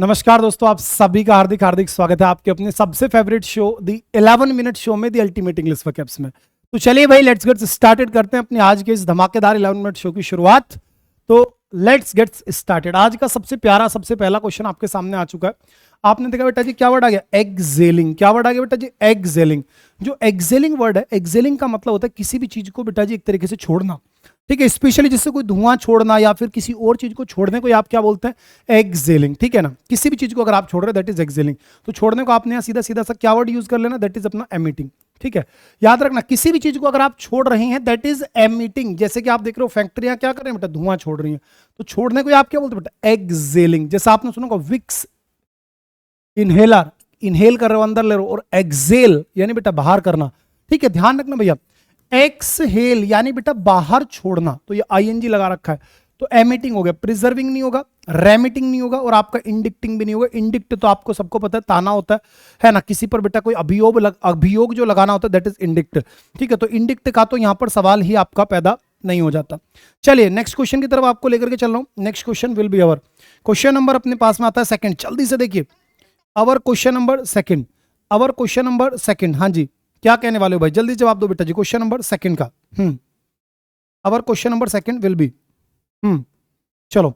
नमस्कार दोस्तों, आप सभी का हार्दिक हार्दिक स्वागत है आपके अपने सबसे फेवरेट शो दी 11 मिनट शो में the ultimate English for caps में। तो चलिए भाई, लेट्स गेट स्टार्टेड करते हैं अपने आज के इस धमाकेदार 11 मिनट शो की शुरुआत। तो लेट्स गेट स्टार्टेड। आज का सबसे प्यारा सबसे पहला क्वेश्चन आपके सामने आ चुका है। आपने देखा बेटा जी क्या वर्ड आ गया? एक्सेलिंग। क्या वर्ड आ गया बेटा जी? एक्सेलिंग। जो एक्सेलिंग वर्ड है, एक्सेलिंग का मतलब होता है किसी भी चीज को बेटा जी एक तरीके से छोड़ना। ठीक है, स्पेशली जिससे कोई धुआं छोड़ना या फिर किसी और चीज को छोड़ने को आप क्या बोलते हैं? एक्सेलिंग। ठीक है ना, किसी भी चीज को अगर आप छोड़ रहे हैं दैट इज एक्सेलिंग। तो छोड़ने को आपने यहाँ सीधा सीधा सा क्या वर्ड यूज कर लेना? दैट इज अपना एमिटिंग। ठीक है, याद रखना किसी भी चीज को अगर आप छोड़ रहे हैं दैट इज एमिटिंग। जैसे कि आप देख रहे हो फैक्ट्रियां क्या कर रही हैं बेटा? धुआं छोड़ रही हैं। तो छोड़ने को आप क्या बोलते हैं बेटा? एक्सेलिंग। जैसा आपने सुना होगा विक्स इनहेलर, इनहेल कर रहे हो अंदर ले रहे हो, और एक्सेल यानी बेटा बाहर करना। ठीक है, ध्यान रखना भैया। एक्सहेल यानी बेटा बाहर छोड़ना, तो ये आईएनजी लगा रखा है। तो एमिटिंग हो गया, प्रिजर्विंग नहीं होगा, रेमिटिंग नहीं होगा, और आपका इंडिक्टिंग भी नहीं होगा। इंडिक्ट तो आपको सबको पता है ताना होता है ना, किसी पर बेटा कोई अभियोग जो लगाना होता है दैट इज इंडिक्ट। ठीक है, तो इंडिक्ट का तो यहां पर सवाल ही आपका पैदा नहीं हो जाता। चलिए नेक्स्ट क्वेश्चन की तरफ आपको लेकर के चल रहा हूं। Next question will be our question number अपने पास में आता है सेकंड। जल्दी से देखिए, अवर क्वेश्चन नंबर सेकंड, अवर क्वेश्चन नंबर सेकंड। हाँ जी, क्या कहने वाले हो भाई? जल्दी जवाब दो बेटा जी क्वेश्चन नंबर सेकंड का। Our question number second will be चलो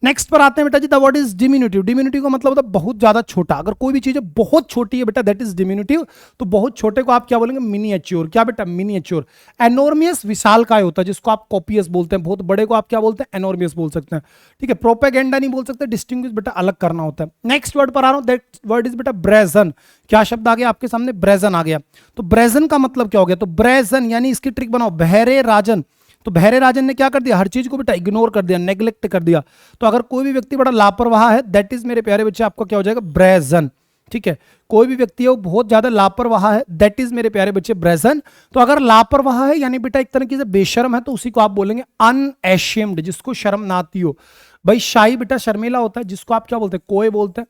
नेक्स्ट पर आते हैं बेटा जी। The word is diminutive. Diminutive का मतलब होता है बहुत ज्यादा छोटा। अगर कोई भी चीज है बहुत छोटी है बेटा दैट इज डिमिन्यूटिव। तो बहुत छोटे को आप क्या बोलेंगे? मिनिएच्योर। क्या बेटा? मिनिएच्योर। एनोर्मियस विशालकाय होता है जिसको आप कॉपियस बोलते हैं। बहुत बड़े को आप क्या बोलते हैं? एनोर्मियस बोल सकते हैं। ठीक है, प्रोपेगेंडा नहीं बोल सकते, डिस्टिंग्विश बेटा अलग करना होता है। नेक्स्ट वर्ड पर आ रहा हूं, दैट वर्ड इज बेटा ब्रेजन। क्या शब्द आ गया आपके सामने? ब्रेजन आ गया। तो ब्रेजन का मतलब क्या हो गया? तो ब्रेजन यानी इसकी ट्रिक बनाओ, बहरे राजन। तो बहरे राजन ने क्या कर दिया? हर चीज को बेटा इग्नोर कर दिया, नेग्लेक्ट कर दिया। तो अगर कोई भी व्यक्ति बड़ा लापरवाह है दैट इज मेरे प्यारे बच्चे आपका क्या हो जाएगा? ब्रेजन। ठीक है, कोई भी व्यक्ति है वो बहुत ज्यादा लापरवाह है दैट इज मेरे प्यारे बच्चे ब्रेजन। तो अगर लापरवाह है यानी बेटा एक तरीके से बेशर्म है, तो उसी को आप बोलेंगे अनएशेम्ड, जिसको शर्म ना आती हो। भाई शाही बेटा शर्मिला होता है, जिसको आप क्या बोलते हैं? कोय बोलते हैं।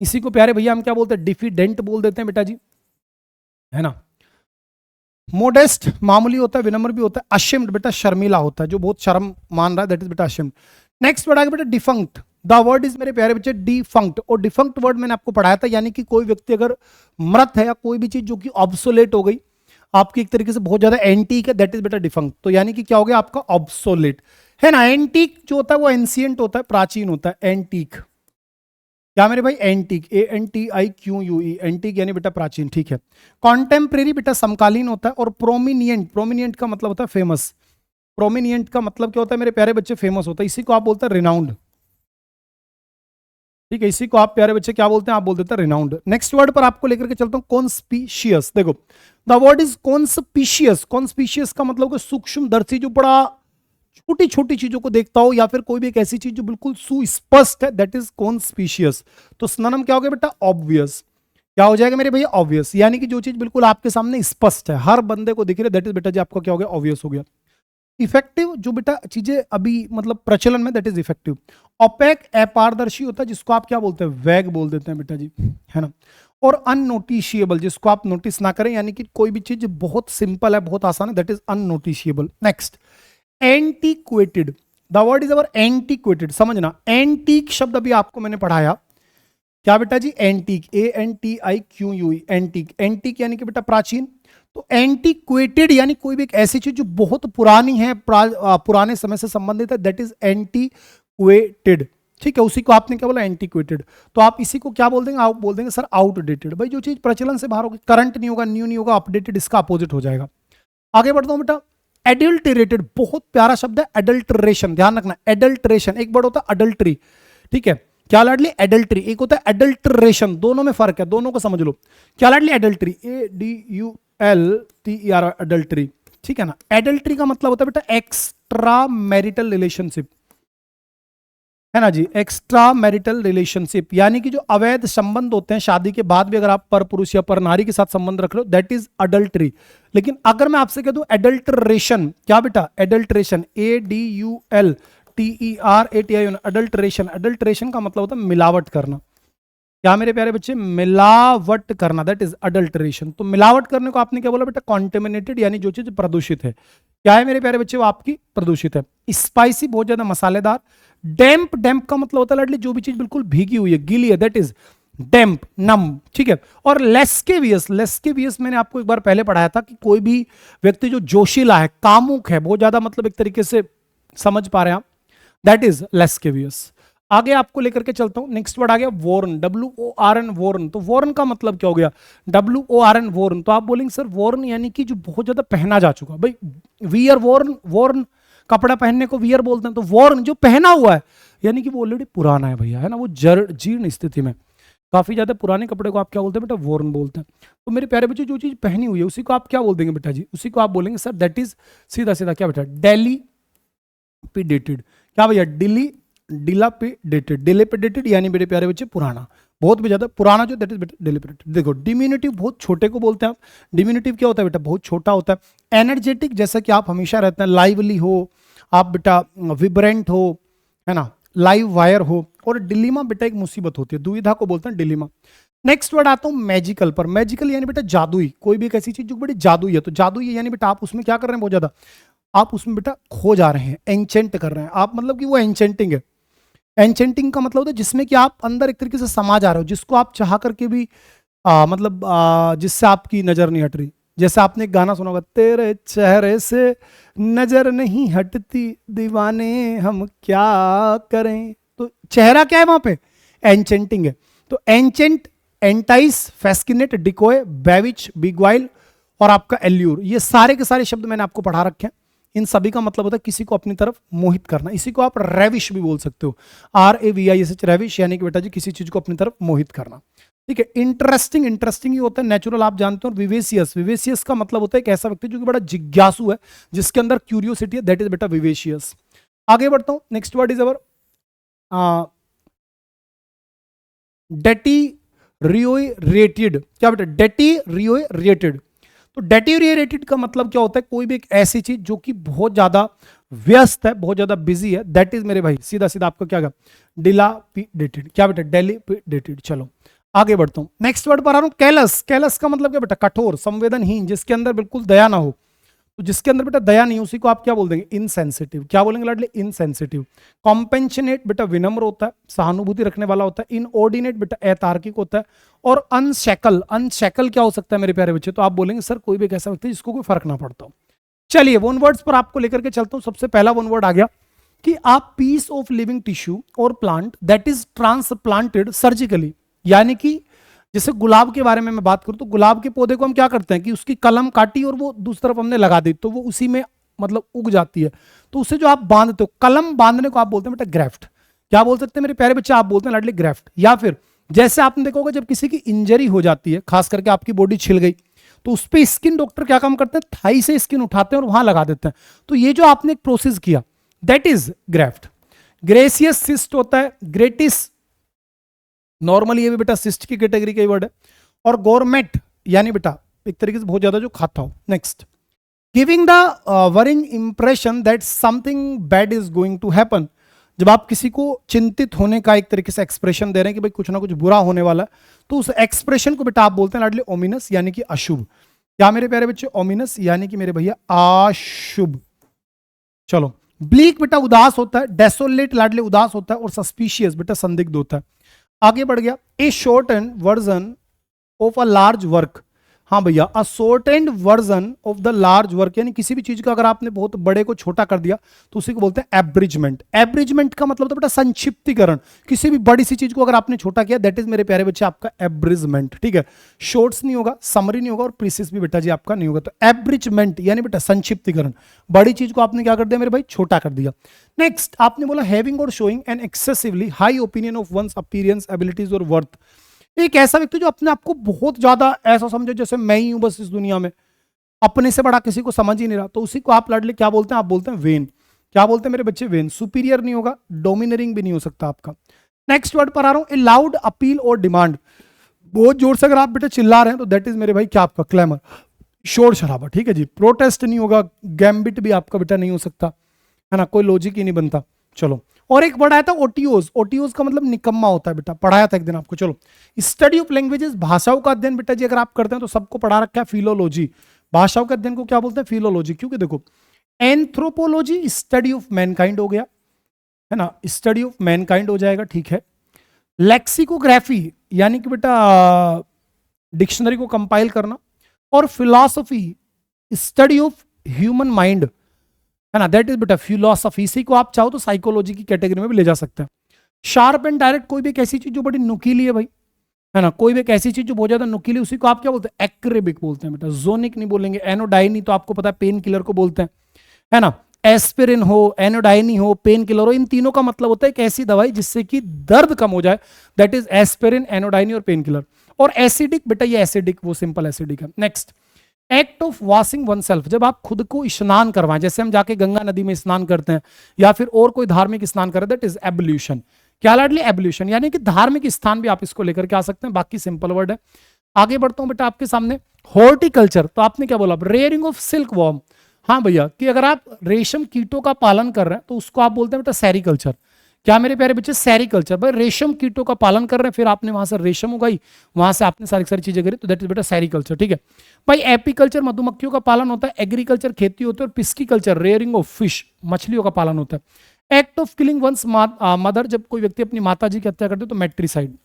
इसी को प्यारे भैया हम क्या बोलते हैं? डिफिडेंट बोल देते हैं बेटा जी, है ना। मोडेस्ट मामूली होता है, विनम्र भी होता है। अशिम्ड बेटा शर्मिला होता है, जो बहुत शर्म मान रहा है दैट इज बेटा अशिम्ड। नेक्स्ट वर्ड आ गया बेटा डिफंक्ट। द वर्ड इज मेरे प्यारे बच्चे डिफंक्ट। और डिफंक्ट वर्ड मैंने आपको पढ़ाया था, यानी कि कोई व्यक्ति अगर मृत है या कोई भी चीज जो कि ऑब्सोलेट हो गई, आपकी एक तरीके से बहुत ज्यादा एंटीक है, दैट इज बेटा डिफंक्ट। तो यानी कि क्या हो गया आपका? ऑब्सोलेट, है ना। एंटीक जो होता है वो एंशियंट होता है, प्राचीन होता है। एंटीक क्या मेरे भाई? एंटीक, ANTIQUE, एंटीक यानी बेटा प्राचीन। ठीक है, कॉन्टेम्परेरी बेटा समकालीन होता है। और प्रोमिनियंट, प्रोमिनियंट का मतलब होता है फेमस। प्रोमिनियंट का मतलब क्या होता है मेरे प्यारे बच्चे? फेमस होता है। इसी को आप बोलते हैं रिनाउंड। ठीक है, इसी को आप प्यारे बच्चे क्या बोलते हैं? आप बोल देते हैं रिनाउंड। नेक्स्ट वर्ड पर आपको लेकर के चलता हूं, कॉन्स्पिशियस। देखो the word is conspicuous. Conspicuous का मतलब सूक्ष्मदर्शी, जो बड़ा छोटी छोटी चीजों को देखता हो, या फिर कोई भी एक ऐसी चीज जो बिल्कुल सुस्पष्ट है, दैट इज कॉन्स्पिशियस। तो सिनोनिम क्या हो गया बेटा? ऑब्वियस। क्या हो जाएगा मेरे भैया? ऑब्वियस, यानी कि जो चीज बिल्कुल आपके सामने स्पष्ट है, हर बंदे को दिख रही है, दैट इज बेटा जी आपका क्या हो गया? ऑब्वियस हो गया। इफेक्टिव, जो बेटा चीजें अभी मतलब प्रचलन में, दैट इज इफेक्टिव। ओपेक अपारदर्शी होता है, जिसको आप क्या बोलते हैं? वैग बोल देते हैं बेटा जी, है ना। और अननोटिशिएबल, जिसको आप नोटिस ना करें, यानी कि कोई भी चीज बहुत सिंपल है, बहुत आसान है, that is unnoticeable. Next antiquated. The word is our antiquated. समझना, एंटीक शब्द अभी आपको मैंने पढ़ाया। क्या बेटा जी? Antique, ANTIQUE, antique. एंटीक यानी कि बेटा प्राचीन। तो एंटीक्वेटेड यानी कोई भी एक ऐसी चीज जो बहुत पुरानी है, पुराने समय से संबंधित है, दैट इज एंटीक्वेटेड। ठीक है, उसी को आपने क्या बोला? एंटीक्वेटेड। तो आप इसी को क्या बोल देंगे? आप बोल देंगे सर आउटडेटेड। भाई जो चीज प्रचलन से बाहर होगी, करंट नहीं होगा, न्यू नहीं होगा, अपडेटेड इसका अपोजिट हो जाएगा। आगे बढ़ता हूं बेटा। एडल्टरेटेड, बहुत प्यारा शब्द है, एडल्ट्रेशन। ध्यान रखना, एडल्ट्रेशन एक वर्ड होता है अडल्ट्री। ठीक है, क्या लाडली? एडल्ट्री। एक होता है एडल्ट्रेशन, दोनों में फर्क है, दोनों को समझ लो। क्या लाडली? Adultery, ADULTER, adultery. ठीक है ना। एडल्ट्री का मतलब होता है बेटा एक्स्ट्रा मैरिटल रिलेशनशिप, है ना जी। एक्स्ट्रा मैरिटल रिलेशनशिप यानी कि जो अवैध संबंध होते हैं शादी के बाद भी, अगर आप पर पुरुष या पर नारी के साथ संबंध रख रहे हो, दैट इज अडल्ट्री। लेकिन अगर मैं आपसे कह दूं एडल्ट्रेशन, क्या बेटा? Adulteration, ADULTERATION, adulteration. अडल्ट्रेशन का मतलब होता है मिलावट करना। क्या मेरे प्यारे बच्चे, मिलावट करना, दैट इज अडल्टरेशन। तो मिलावट करने को आपने क्या बोला बेटा, कॉन्टेमिनेटेड, यानी जो चीज प्रदूषित है। क्या है मेरे प्यारे बच्चे, वो आपकी प्रदूषित है। स्पाइसी, बहुत ज्यादा मसालेदार। डैम्प, डैम्प का मतलब होता है लाडली जो भी चीज बिल्कुल भीगी हुई है, गीली है, दैट इज डैम्प, नम, ठीक है। और लेस्केवियस, लेस्केवियस मैंने आपको एक बार पहले पढ़ाया था कि कोई भी व्यक्ति जो जोशीला है, कामुक है, बहुत ज्यादा, मतलब एक तरीके से समझ पा रहे हैं आप, दैट इज लेस्केवियस। आगे आपको लेकर के चलता हूं, नेक्स्ट वर्ड आ गया वॉर्न, WORN, वॉर्न। तो वॉर्न का मतलब क्या हो गया, WORN, वॉर्न। तो आप बोलेंगे सर वॉर्न यानी कि जो बहुत ज्यादा पहना जा चुका, भाई वियर, वॉर्न, वॉर्न कपड़ा पहनने को वियर बोलते हैं, तो वॉर्न जो पहना हुआ है यानी कि वो ऑलरेडी पुराना है भैया, है ना, वो जीर्ण स्थिति में, काफी ज्यादा पुराने कपड़े को आप क्या बोलते हैं बेटा, वॉर्न बोलते हैं। तो मेरे प्यारे बच्चे, जो चीज पहनी हुई है उसी को आप क्या बोल देंगे बेटा जी, उसी को आप बोलेंगे सर दैट इज सीधा सीधा क्या बेटा, डेलीपिडेटेड। क्या भैया, डिलापिडेटेड, डिलेपिडेटेड यानी मेरे प्यारे बच्चे पुराना, बहुत भी ज्यादा पुराना जो, दैट इज डिलेपिडेटेड। देखो डिमिनिटिव बहुत छोटे को बोलते हैं आप, डिमिनिटिव क्या होता है बेटा, बहुत छोटा होता है। एनर्जेटिक, जैसा कि आप हमेशा रहते हैं, लाइवली हो आप बेटा, विब्रेंट हो, है ना, लाइव वायर हो। और डिलीमा बेटा एक मुसीबत होती है, दुविधा को बोलते हैं डिलीमा। नेक्स्ट वर्ड आता हूं मैजिकल पर। मैजिकल यानी बेटा जादुई, कोई भी एक ऐसी चीज जो बड़ी जादुई है। तो जादुई यानी बेटा आप उसमें क्या कर रहे हैं, बहुत ज्यादा आप उसमें बेटा खो जा रहे हैं, एंचेंट कर रहे हैं आप, मतलब कि वो एंचेंटिंग है। एंचेंटिंग का मतलब होता है जिसमें कि आप अंदर एक तरीके से समा जा रहे हो, जिसको आप चाह करके भी जिससे आपकी नजर नहीं हट रही। जैसे आपने एक गाना सुना होगा, तेरे चेहरे से नजर नहीं हटती दीवाने हम क्या करें। तो चेहरा क्या है वहां पे, एंचेंटिंग है। तो एंचेंट, एंटाइस, फैस्किनेट, डिकोय, बेविच, बिगवाइल और आपका एल्यूर, ये सारे के सारे शब्द मैंने आपको पढ़ा रखे हैं। इन सभी का मतलब होता है किसी को अपनी तरफ मोहित करना। इसी को आप रेविश भी बोल सकते हो, RAVISH, रेविश यानी कि बेटा जी किसी चीज को अपनी तरफ मोहित करना। ठीक है। इंटरेस्टिंग, इंटरेस्टिंग ही होता है, नेचुरल आप जानते हो। विवेशियस, विवेशियस का मतलब होता है एक ऐसा व्यक्ति जो कि बड़ा जिज्ञासु है, जिसके अंदर क्यूरियोसिटी है, दैट इज बेटा विवेशियस। आगे बढ़ता हूं, नेक्स्ट वर्ड इज अवर डेटीरियोरेटेड। क्या बेटा, डेटीरियोरेटेड। तो डेटीरियोरेटेड का मतलब क्या होता है, कोई भी एक ऐसी चीज जो कि बहुत ज्यादा व्यस्त है, बहुत ज्यादा बिजी है, दैट इज मेरे भाई सीधा सीधा आपको क्या, डिलापिडेटेड। क्या बेटा, डिलापिडेटेड। चलो आगे बढ़ता हूं, नेक्स्ट वर्ड पर आ रहा हूं, कैलस। कैलस का मतलब क्या बेटा, कठोर, संवेदनहीन, जिसके अंदर बिल्कुल दया ना हो। तो जिसके अंदर बेटा दया नहीं, उसी को आप क्या बोल देंगे, इनसेंसिटिव। क्या बोलेंगे लाडले, इनसेंसिटिव। कॉम्पेंशनेट बेटा विनम्र होता है, सहानुभूति रखने वाला होता है। इनऑर्डिनेट बेटा अतार्किक होता है। और अनशैकल, अनशैकल क्या हो सकता है मेरे प्यारे बच्चे, तो आप बोलेंगे सर कोई भी एक ऐसा व्यक्ति जिसको कोई फर्क ना पड़ता हो। चलिए वन वर्ड्स पर आपको लेकर के चलता हूं। सबसे पहला वन वर्ड आ गया कि आप पीस ऑफ लिविंग टिश्यू और plant that is transplanted surgically, यानी कि जैसे गुलाब के बारे में मैं बात करूं तो गुलाब के पौधे को हम क्या करते हैं कि उसकी कलम काटी और वो दूसरी तरफ हमने लगा दी, तो वो उसी में मतलब उग जाती है। तो उसे जो आप बांधते हो, कलम बांधने को आप बोलते हैं बेटा ग्रेफ्ट। क्या बोल सकते हैं मेरे प्यारे बच्चे, आप बोलते हैं लाडले ग्रेफ्ट। या फिर जैसे आपने देखा होगा जब किसी की इंजरी हो जाती है, खास करके आपकी बॉडी छिल गई, तो उस पर स्किन डॉक्टर क्या काम करते हैं, थाई से स्किन उठाते हैं और वहां लगा देते हैं। तो ये जो आपने एक प्रोसेस किया दैट इज ग्रेफ्ट। ग्रेसियस सिस्ट होता है, ग्रेटिस नॉर्मली ये भी बेटा सिस्ट की कैटेगरी का वर्ड है। और गवर्नमेंट यानी बेटा एक तरीके से बहुत ज्यादा जो खाता हो। Next, giving the worrying impression that something bad is going to happen. जब आप किसी को चिंतित होने का एक तरीके से एक्सप्रेशन दे रहे हैं कि भाई कुछ ना कुछ बुरा होने वाला है, तो उस एक्सप्रेशन को बेटा आप बोलते हैं लाडले ओमिनस, यानी कि अशुभ। क्या मेरे प्यारे बच्चे, ओमिनस यानी कि मेरे भैया अशुभ। चलो, ब्लीक बेटा उदास होता है, डेसोलेट लाडले उदास होता है, और सस्पिशियस बेटा संदिग्ध होता है। आगे बढ़ गया, ए short and version of a large work. हाँ भैया, a short and version of the large work, यानी किसी भी चीज का अगर आपने बहुत बड़े को छोटा कर दिया तो उसी को बोलते हैं एब्रिजमेंट। एब्रिजमेंट का मतलब होता है बेटा संक्षिप्तीकरण। किसी भी बड़ी सी चीज को अगर आपने छोटा किया, दैट इज मेरे प्यारे बच्चे आपका एब्रिजमेंट। ठीक है, शॉर्ट्स नहीं होगा, समरी नहीं होगा, और प्रीसिस भी बेटा जी आपका नहीं होगा। तो एब्रिजमेंट यानी बेटा संक्षिप्तीकरण, बड़ी चीज को आपने क्या कर दिया मेरे भाई, छोटा कर दिया। नेक्स्ट आपने बोला हैविंग और showing an excessively high opinion of one's appearance, abilities और वर्थ। एक ऐसा व्यक्ति जो अपने आप को बहुत ज्यादा ऐसा समझे जैसे मैं ही हूं बस इस दुनिया में, अपने से बड़ा किसी को समझ ही नहीं रहा, तो उसी को आप लाडले क्या बोलते हैं, आप बोलते हैं वेन। क्या बोलते हैं मेरे बच्चे, वेन। सुपीरियर नहीं होगा, डोमिनरिंग भी नहीं हो सकता आपका। नेक्स्ट वर्ड पर आ रहा हूं, ए लाउड अपील और डिमांड। बहुत जोर से अगर आप बेटे चिल्ला रहे हैं तो दैट इज मेरे भाई क्या आपका, क्लैमर, शोर शराबा। ठीक है जी, प्रोटेस्ट नहीं होगा, गैम्बिट भी आपका बेटा नहीं हो सकता, है ना, कोई लॉजिक ही नहीं बनता। चलो, और एक वर्ड आया था ओटीओज। ओटीओज का मतलब निकम्मा होता है बेटा, पढ़ाया था एक दिन आपको। चलो, स्टडी ऑफ लैंग्वेजेस, भाषाओं का अध्ययन बेटा जी अगर आप करते हैं तो सबको पढ़ा रखा है फिलोलॉजी। भाषाओं के अध्ययन को क्या बोलते हैं? फिलोलॉजी। क्योंकि देखो, एंथ्रोपोलॉजी स्टडी ऑफ मैनकाइंड हो गया, है ना, स्टडी ऑफ मैनकाइंड हो जाएगा, ठीक है। लेक्सिकोग्राफी यानी कि बेटा डिक्शनरी को कंपाइल करना, और philosophy study of human mind, है ना, दैट इज बेटा फिलोसफी। इसी को आप चाहो तो साइकोलॉजी की कैटेगरी में भी ले जा सकते हैं। शार्प एंड डायरेक्ट, कोई भी एक ऐसी चीज जो बड़ी नुकीली है भाई, है ना, कोई भी एक ऐसी चीज जो बहुत ज्यादा नुकीली, उसी को आप क्या बोलते हैं? एक्रेबिक बोलते हैं बेटा, जोनिक नहीं बोलेंगे। एनोडाइनी तो आपको पता है पेन किलर को बोलते हैं, है ना। एस्पिरिन हो, एनोडाइनी हो, पेन किलर हो, इन तीनों का मतलब होता है एक ऐसी दवाई जिससे कि दर्द कम हो जाए, दैट इज एस्पिरिन, एनोडाइनी और पेन किलर। और एसिडिक बेटा, ये एसिडिक वो सिंपल एसिडिक है। Next, act of washing one self, जब आप खुद को स्नान करवाएं, जैसे हम जाके गंगा नदी में स्नान करते हैं या फिर और कोई धार्मिक स्नान करें, दैट इज एब्ल्यूशन। क्या लाडली? एब्ल्यूशन, यानी कि धार्मिक स्थान भी आप इसको लेकर के आ सकते हैं, बाकी सिंपल वर्ड है। आगे बढ़ता हूं बेटा आपके सामने, हॉर्टिकल्चर, तो आपने क्या बोला? Rearing of silk worm. हाँ भैया, कि अगर आप रेशम कीटों का पालन कर रहे हैं तो उसको आप बोलते हैं बेटा सेरिकल्चर। क्या मेरे प्यारे बच्चे? सेरिकल्चर। भाई रेशम कीटों का पालन कर रहे हैं, फिर आपने वहां से रेशम उगाई, वहां से आपने सारी सारी चीजें करी, तो दैट इज बेटा सेरिकल्चर, ठीक है भाई। एपीकल्चर मधुमक्खियों का पालन होता है, एग्रीकल्चर खेती होती है, और पिस्कीकल्चर रेयरिंग ऑफ फिश मछलियों का पालन होता है। Act of killing one's mother, जब कोई व्यक्ति अपनी माता जी की हत्या करते हैं तो मैट्रिसाइड।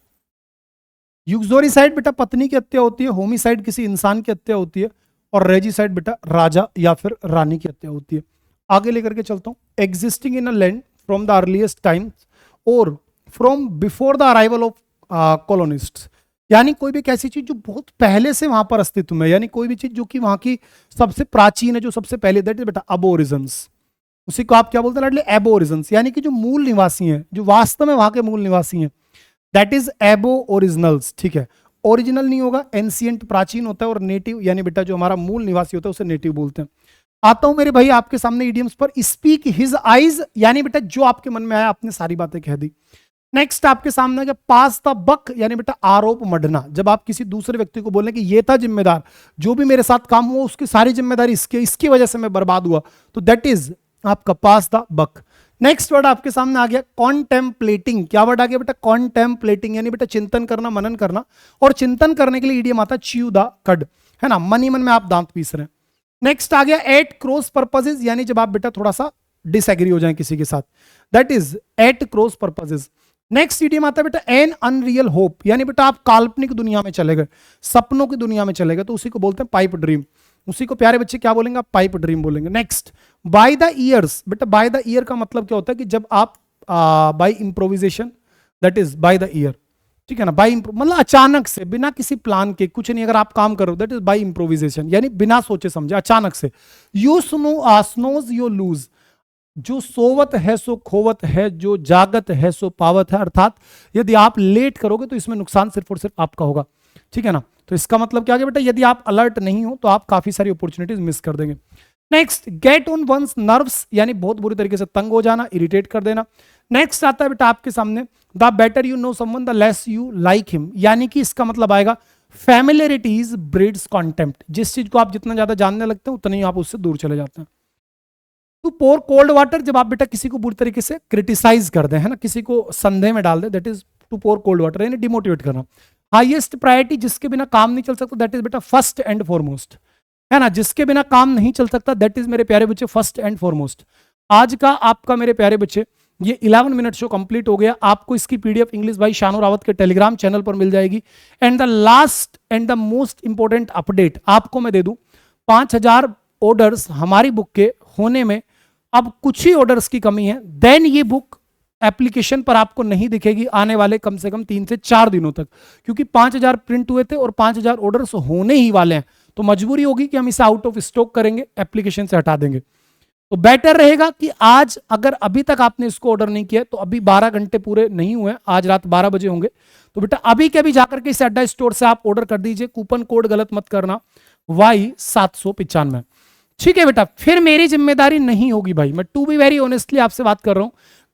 यूक्सोरिसाइड बेटा पत्नी की हत्या होती है, होमिसाइड किसी इंसान की हत्या होती है, और रेजिसाइड बेटा राजा या फिर रानी की हत्या होती है। आगे लेकर के चलता हूं, existing in a land from the earliest times और from before the arrival of colonists, यानी कोई भी एक ऐसी चीज जो बहुत पहले से वहां पर अस्तित्व में, यानी कोई भी चीज जो कि वहां की सबसे प्राचीन है, जो सबसे पहले, दैट इज बेटा अबोरिजन्स। उसी को आप क्या बोलते हैं लाडले? एबोरिजन्स, यानी कि जो मूल निवासी हैं, जो वास्तव में वहां के मूल निवासी हैं, दैट इज एबो ओरिजिनल्स, ठीक है। ओरिजिनल नहीं होगा, एंशिएंट प्राचीन होता है, और नेटिव यानी बेटा जो हमारा मूल निवासी होता है उसे नेटिव बोलते हैं। आता हूं मेरे भाई आपके सामने इडियम्स पर, स्पीक हिज आइज, यानी बेटा जो आपके मन में आया आपने सारी बातें कह दी। नेक्स्ट आपके सामने क्या? पास द बक, यानी बेटा आरोप मढ़ना, जब आप किसी दूसरे व्यक्ति को बोलें कि ये था जिम्मेदार, जो भी मेरे साथ काम हुआ उसकी सारी जिम्मेदारी इसकी वजह से मैं बर्बाद हुआ, तो दैट इज आपका पास द बक। नेक्स्ट वर्ड आपके सामने आ गया कॉन्टेम्पलेटिंग। क्या वर्ड आ गया बेटा? कॉन्टेम्पलेटिंग, यानी बेटा चिंतन करना, मनन करना, और चिंतन करने के लिए इडियम आता है च्यू द कड, है ना, मन ही मन में आप दांत पीस रहे हैं। नेक्स्ट आ गया एट क्रॉस पर्पसेस, यानी जब आप बेटा थोड़ा सा डिसएग्री हो जाए किसी के साथ, that is at cross purposes. Next idiom आता है बेटा एन अनरियल होप, यानी बेटा आप काल्पनिक दुनिया में चले गए, सपनों की दुनिया में चले गए, तो उसी को बोलते हैं पाइप ड्रीम। उसी को प्यारे बच्चे क्या बोलेंगे? आप पाइप ड्रीम बोलेंगे। नेक्स्ट बाय द ईयर्स, बेटा बाय द ईयर का मतलब क्या होता है कि जब आप by improvisation, that is by the year, ठीक है ना, बाय मतलब अचानक से, बिना किसी प्लान के, कुछ नहीं, अगर आप काम करो दैट इज बाय इम्प्रोविजेशन, यानी बिना सोचे समझे अचानक से। यू स्नोज यू लूज, जो सोवत है सो खोवत है, जो जागत है सो पावत है, अर्थात यदि आप लेट करोगे तो इसमें नुकसान सिर्फ और सिर्फ आपका होगा, ठीक है ना। तो इसका मतलब क्या है बेटा? यदि आप अलर्ट नहीं हो तो आप काफी सारी अपॉर्चुनिटीज मिस कर देंगे। Next get on one's nerves, यानी बहुत बुरी तरीके से तंग हो जाना, इरिटेट कर देना। नेक्स्ट आता है बेटा आपके सामने the better you know someone the less you like him, यानी कि इसका मतलब आएगा फैमिलियरिटीज ब्रीड्स कॉन्टेम्प्ट, जिस चीज को आप जितना ज्यादा जानने लगते हैं उतना ही आप उससे दूर चले जाते हैं। टू पोर कोल्ड वाटर, जब आप बेटा किसी को बुरी तरीके से क्रिटिसाइज कर दें, है ना, किसी को संदेह में डाल दे, that is to pour cold water, यानी डिमोटिवेट करना। हाईएस्ट प्रायोरिटी, जिसके बिना काम नहीं चल सकता, दैट इज बेटा फर्स्ट एंड फॉरमोस्ट, है ना, जिसके बिना काम नहीं चल सकता, दैट इज मेरे प्यारे बच्चे फर्स्ट एंड फॉरमोस्ट। आज का आपका मेरे प्यारे बच्चे ये 11 मिनट शो कंप्लीट हो गया। आपको इसकी पीडीएफ इंग्लिश भाई शानू रावत के टेलीग्राम चैनल पर मिल जाएगी। And the last and the most important update आपको मैं दे दूं, 5000 ऑर्डर्स हमारी बुक के होने में अब कुछ ही ऑर्डर्स की कमी है, देन ये बुक एप्लीकेशन पर आपको नहीं दिखेगी आने वाले कम से कम 3 से 4 दिनों तक, क्योंकि 5000 प्रिंट हुए थे और 5000 ऑर्डर्स होने ही वाले हैं, तो मजबूरी होगी कि हम इसे आउट ऑफ स्टॉक करेंगे, एप्लीकेशन से हटा देंगे। तो बेटर रहेगा कि आज अगर अभी तक आपने इसको ऑर्डर नहीं किया तो अभी 12 घंटे पूरे नहीं हुए, आज रात 12 बजे होंगे, तो बेटा अभी के अभी जाकर के इस अड्डा स्टोर से आप ऑर्डर कर दीजिए। कूपन कोड गलत मत करना, Y795, ठीक है बेटा। फिर मेरी जिम्मेदारी नहीं होगी भाई, मैं टू बी वेरी ऑनेस्टली आपसे बात कर रहा हूं,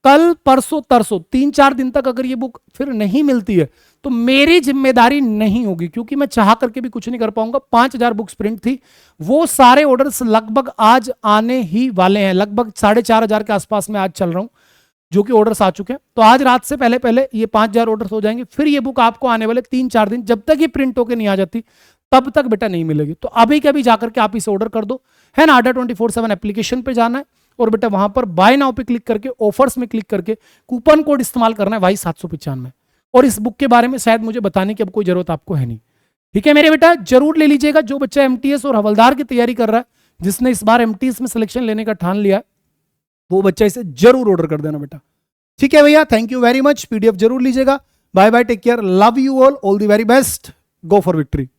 कल परसों तरसों 3-4 दिन तक अगर ये बुक फिर नहीं मिलती है तो मेरी जिम्मेदारी नहीं होगी, क्योंकि मैं चाह करके भी कुछ नहीं कर पाऊंगा। 5000 बुक्स प्रिंट थी, वो सारे ऑर्डर्स लगभग आज आने ही वाले हैं, लगभग 4500 के आसपास में आज चल रहा हूं। जो कि ऑर्डर्स आ चुके हैं। तो आज रात से पहले पहले ये 5000 ऑर्डर्स हो जाएंगे। फिर ये बुक आपको आने वाले 3-4 दिन, जब तक ये प्रिंट होके नहीं आ जाती तब तक बेटा नहीं मिलेगी। तो अभी के अभी जाकर के आप इसे ऑर्डर कर दो, है ना। अड्डा 24/7 एप्लीकेशन पे जाना है और बेटा वहां पर बाय नाउ पे क्लिक करके ऑफर्स में क्लिक करके कूपन कोड इस्तेमाल करना है Y795। और इस बुक के बारे में शायद मुझे बताने की अब कोई जरूरत आपको है नहीं, ठीक है मेरे बेटा। जरूर ले लीजिएगा। जो बच्चा एमटीएस और हवलदार की तैयारी कर रहा है, जिसने इस बार एमटीएस में सिलेक्शन लेने का ठान लिया, वो बच्चा इसे जरूर ऑर्डर कर देना बेटा, ठीक है भैया। Thank you very much. PDF जरूर लीजिएगा। Bye bye, take care, love you all the very best, go for victory.